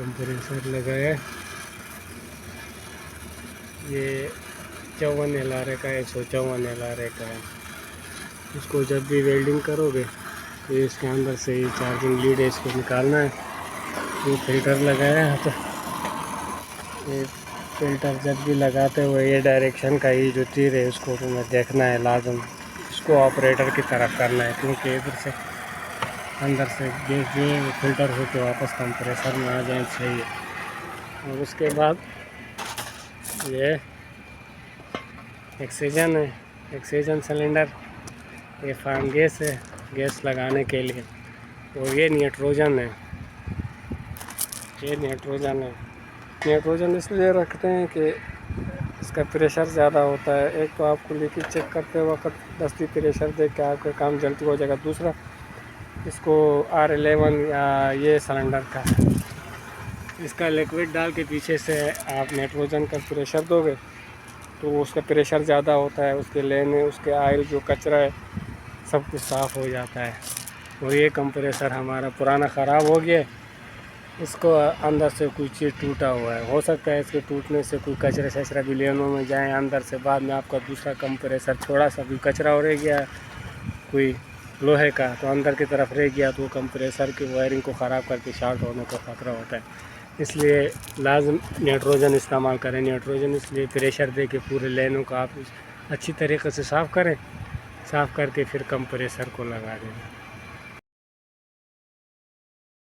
Compressor लगाया। ये 54 LRA का है, 154 LRA का है। इसको जब भी वेल्डिंग करोगे तो इसके अंदर से ये चार्जिंग लीड है, इसको निकालना है। ये फिल्टर लगाया है, तो ये फिल्टर जब भी लगाते हुए ये डायरेक्शन का ये जो तीर है उसको तुम्हें देखना है लाजम। इसको ऑपरेटर की तरफ करना है, क्योंकि इधर से अंदर से गैस जो है वो फिल्टर होकर वापस कंप्रेसर में आ जाए सही है। और उसके बाद ये ऑक्सीजन है, ऑक्सीजन सिलेंडर, ये फार्म गैस है गैस लगाने के लिए। और ये नाइट्रोजन है, ये नाइट्रोजन है। नाइट्रोजन इसलिए रखते हैं कि इसका प्रेशर ज़्यादा होता है। एक तो आपको लीकेज चेक करते वक्त दस्ती प्रेशर देख के आपका काम जल्दी हो जाएगा। दूसरा इसको R11 या ये सिलेंडर का इसका लिक्विड डाल के पीछे से आप नाइट्रोजन का प्रेशर दोगे तो उसका प्रेशर ज़्यादा होता है, उसके लेने उसके आयल जो कचरा है सब कुछ साफ़ हो जाता है। और ये कंप्रेसर हमारा पुराना ख़राब हो गया, इसको अंदर से कोई चीज़ टूटा हुआ है। हो सकता है इसके टूटने से कोई कचरा शचरा भी लेनों में जाए अंदर से, बाद में आपका दूसरा कंप्रेसर थोड़ा सा भी कचरा हो रह गया कोई लोहे का तो अंदर की तरफ रह गया तो कंप्रेसर की वायरिंग को ख़राब करके शॉर्ट होने का ख़तरा होता है। इसलिए लाजम नाइट्रोजन इस्तेमाल करें। नाइट्रोजन इसलिए प्रेशर दे के पूरे लेनों को आप अच्छी तरीक़े से साफ़ करें, साफ़ करके फिर कंप्रेसर को लगा दें।